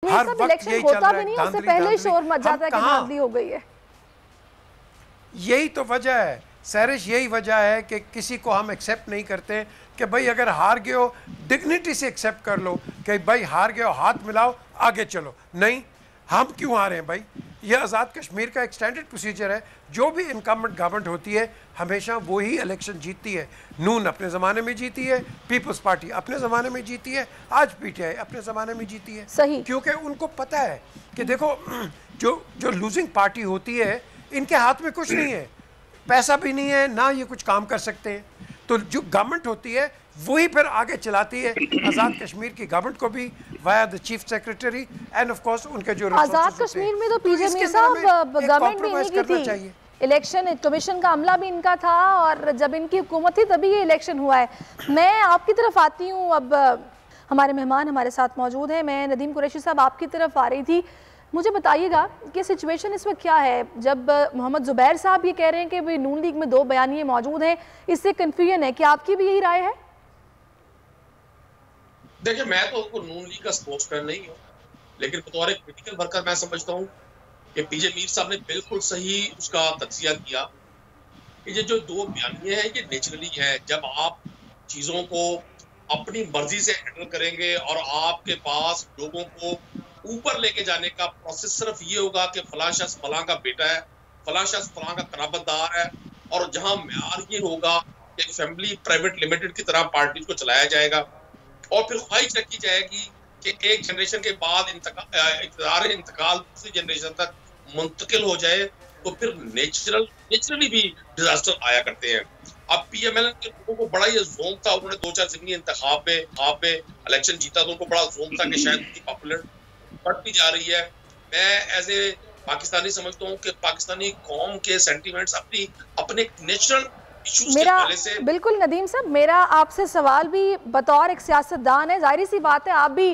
हर वक्त यही चल रहा है, उससे पहले शोर मच जाता है कि धांधली हो गई है। यही तो वजह है सैरिश, यही वजह है कि किसी को हम एक्सेप्ट नहीं करते कि भाई अगर हार गए हो डिग्निटी से एक्सेप्ट कर लो कि भाई हार गए हो, हाथ मिलाओ आगे चलो। नहीं, हम क्यों हारे हैं भाई? ये आज़ाद कश्मीर का एक स्टैंडर्ड प्रोसीजर है। जो भी इनकम्बेंट गवर्नमेंट होती है हमेशा वही इलेक्शन जीतती है। नून अपने ज़माने में जीती है, पीपल्स पार्टी अपने ज़माने में जीती है, आज पीटीआई अपने ज़माने में जीती है। सही, क्योंकि उनको पता है कि देखो जो लूजिंग पार्टी होती है इनके हाथ में कुछ नहीं है, पैसा भी नहीं है, ना ये कुछ काम कर सकते हैं। तो जो गवर्नमेंट होती है वही फिर आगे चलाती है आज़ाद कश्मीर की गवर्नमेंट को भी via the chief secretary end of course उनके जो आज़ाद कश्मीर में तो पीजे मीर साहब गवर्नमेंट भी इन्हीं की थी, इलेक्शन कमीशन का अमला भी इनका था और जब इनकी हुकूमत थी तभी ये इलेक्शन हुआ है। मैं आपकी तरफ आती हूँ, अब हमारे मेहमान हमारे साथ मौजूद हैं। मैं नदीम कुरैशी साहब आपकी तरफ आ रही थी, मुझे बताइएगा कि सिचुएशन इसमें क्या है जब मोहम्मद जुबैर साहब ये कह रहे हैं कि भाई नून लीग में 2 बयानिए मौजूद हैं, इससे कन्फ्यूजन है, क्या आपकी भी यही राय है? देखिए, मैं तो नून लीग का स्पोक्समैन नहीं हूँ, लेकिन बतौर एक पॉलिटिकल वर्कर मैं समझता हूँ कि पीजे मीर साहब ने बिल्कुल सही उसका तज्जिया किया कि ये जो 2 बयानिए हैं ये नेचुरली है। जब आप चीज़ों को अपनी मर्जी से हैंडल करेंगे और आपके पास लोगों को ऊपर लेके जाने का प्रोसेस सिर्फ ये होगा कि फलां शख्स फलां का बेटा है, फलां शख्स फलां का कराबतदार है, और जहां म्यार ये होगा एक फैमिली प्राइवेट लिमिटेड की तरह पार्टी को चलाया जाएगा और फिर ख्वाहिश रखी जाएगी कि एक जनरेशन के बाद इक़्तिदार इंतकाल दूसरी जनरेशन तक मुंतकिल हो जाए, तो फिर नेचुरली भी डिजास्टर आया करते हैं। अब पीएमएल के लोगों को बड़ा ये जोम था, उन्होंने 2-4 ज़मीनी इंतखाब पे इलेक्शन जीता तो उनको बड़ा जोम था कि शायद उनकी पॉपुलर बढ़ती जा रही है। मैं एज ए पाकिस्तानी समझता हूँ कि पाकिस्तानी कौम के सेंटिमेंट्स अपने नेचुरल मेरा बिल्कुल नदीम साहब, मेरा आपसे सवाल भी बतौर एक सियासतदान है, जाहिर सी बात है आप भी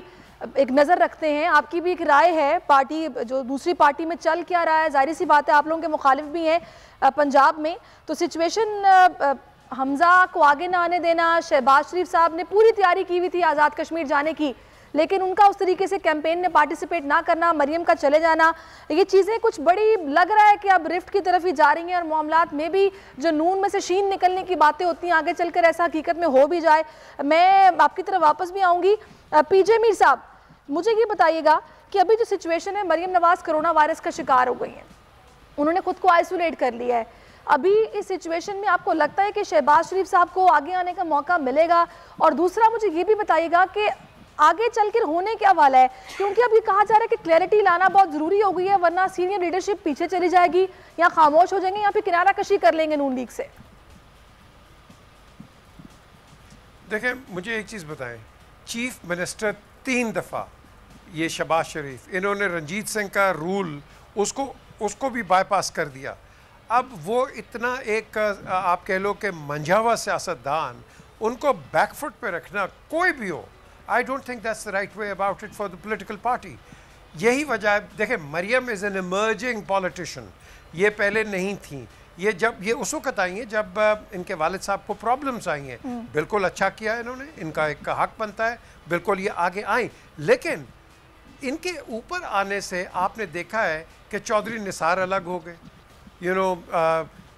एक नज़र रखते हैं, आपकी भी एक राय है, पार्टी जो दूसरी पार्टी में चल क्या रहा है, जाहिर सी बात है आप लोगों के मुखालिफ भी हैं पंजाब में। तो सिचुएशन हमजा को आगे ना आने देना, शहबाज शरीफ साहब ने पूरी तैयारी की हुई थी आज़ाद कश्मीर जाने की, लेकिन उनका उस तरीके से कैंपेन में पार्टिसिपेट ना करना, मरियम का चले जाना, ये चीज़ें कुछ बड़ी लग रहा है कि अब रिफ्ट की तरफ ही जा रही हैं और मामलात में भी जो नून में से शीन निकलने की बातें होती हैं आगे चलकर ऐसा हकीकत में हो भी जाए। मैं आपकी तरफ वापस भी आऊँगी। पीजे मीर साहब, मुझे ये बताइएगा कि अभी जो सिचुएशन है, मरियम नवाज कोरोना वायरस का शिकार हो गई हैं, उन्होंने खुद को आइसोलेट कर लिया है। अभी इस सिचुएशन में आपको लगता है कि शहबाज शरीफ साहब को आगे आने का मौका मिलेगा? और दूसरा मुझे ये भी बताइएगा कि आगे चलकर होने क्या वाला है, क्योंकि अब ये कहा जा रहा है कि क्लैरिटी लाना बहुत ज़रूरी हो गई है, वरना सीनियर लीडरशिप पीछे चली जाएगी या खामोश हो जाएंगे या फिर किनारा कशी कर लेंगे नून लीग से। देखें, मुझे एक चीज़ बताएं, चीफ मिनिस्टर 3 दफ़ा ये शहबाज शरीफ, इन्होंने रंजीत सिंह का रूल उसको भी बाईपास कर दिया। अब वो इतना एक आप कह लो कि मंझावा सियासतदान, उनको बैकफुट पे रखना कोई भी हो, I don't think that's the right way about it for the political party. यही वजह है। देखें, Maryam is an emerging politician, ये पहले नहीं थी, ये उस वक्त आई हैं जब इनके वालिद साहब को प्रॉब्लम्स आई हैं। बिल्कुल अच्छा किया इन्होंने, इनका एक हक बनता है, बिल्कुल ये आगे आई। लेकिन इनके ऊपर आने से आपने देखा है कि चौधरी निसार अलग हो गए,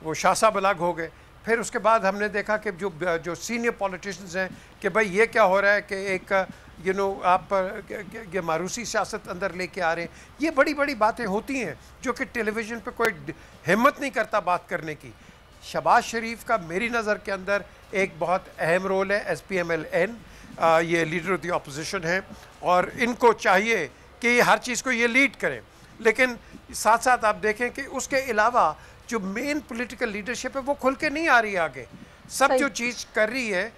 वो शाह साहब अलग हो गए, फिर उसके बाद हमने देखा कि जो सीनियर पॉलिटिशियंस हैं कि भाई ये क्या हो रहा है कि एक आप ये मारूसी सियासत अंदर लेके आ रहे हैं। ये बड़ी बड़ी बातें होती हैं जो कि टेलीविज़न पे कोई हिम्मत नहीं करता बात करने की। शहबाज शरीफ का मेरी नज़र के अंदर एक बहुत अहम रोल है। SPMLN ये लीडर ऑफ द अपोजिशन है और इनको चाहिए कि ये हर चीज़ को ये लीड करें, लेकिन साथ साथ आप देखें कि उसके अलावा जो मेन पॉलिटिकल लीडरशिप है वो खुल के नहीं आ रही है आगे। सब जो चीज़ कर रही है,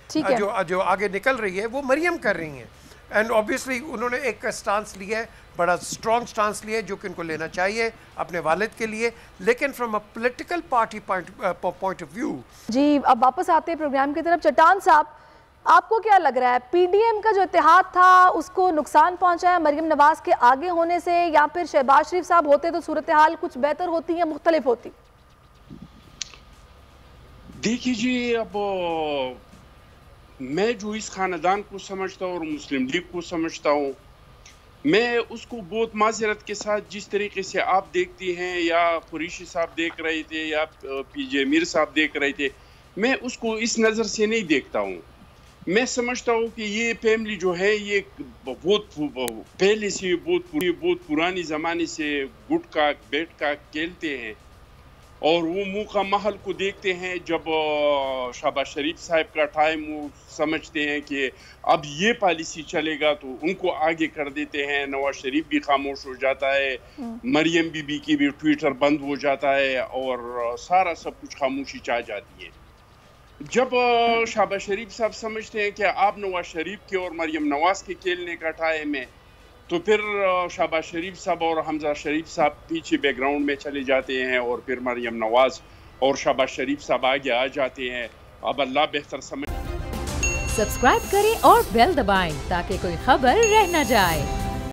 जो आगे निकल रही है, वो मरियम कर रही हैं। एंड ऑब्वियसली उन्होंने एक स्टांस लिया है, बड़ा स्ट्रॉन्ग स्टांस लिया है, जो कि उनको लेना चाहिए अपने वालिद के लिए, लेकिन from a political party point of view. जी, अब वापस आते हैं प्रोग्राम की तरफ। चट्टान साहब, आपको क्या लग रहा है, PDM का जो इत्तेहाद था उसको नुकसान पहुंचा है मरियम नवाज के आगे होने से, या फिर शहबाज शरीफ साहब होते तो सूरत हाल कुछ बेहतर होती या मुख्तलिफ होती? देखिए जी, अब मैं जो इस खानदान को समझता हूँ और मुस्लिम लीग को समझता हूँ, मैं उसको बहुत माजरत के साथ, जिस तरीके से आप देखती हैं या कुरैशी साहब देख रहे थे या पीजे मीर साहब देख रहे थे, मैं उसको इस नज़र से नहीं देखता हूँ। मैं समझता हूँ कि ये फैमिली जो है ये बहुत पहले से बहुत पुरानी ज़माने से गुटका बैठका खेलते हैं और वो मुँह का महल को देखते हैं। जब शहबाज शरीफ साहब का टाइम, वो समझते हैं कि अब ये पॉलिसी चलेगा तो उनको आगे कर देते हैं। नवाज शरीफ भी खामोश हो जाता है, मरियम बीबी की भी ट्विटर बंद हो जाता है और सारा सब कुछ खामोशी चाह जाती है। जब शहबाज शरीफ साहब समझते हैं कि आप नवाज शरीफ के और मरियम नवाज के खेलने का टाइम है, तो फिर शहबाज शरीफ साहब और हमजा शरीफ साहब पीछे बैकग्राउंड में चले जाते हैं और फिर मरियम नवाज और शहबाज शरीफ साहब आगे आ जाते हैं। अब अल्लाह बेहतर समझ। सब्सक्राइब करें और बेल दबाएं ताकि कोई खबर रह न जाए।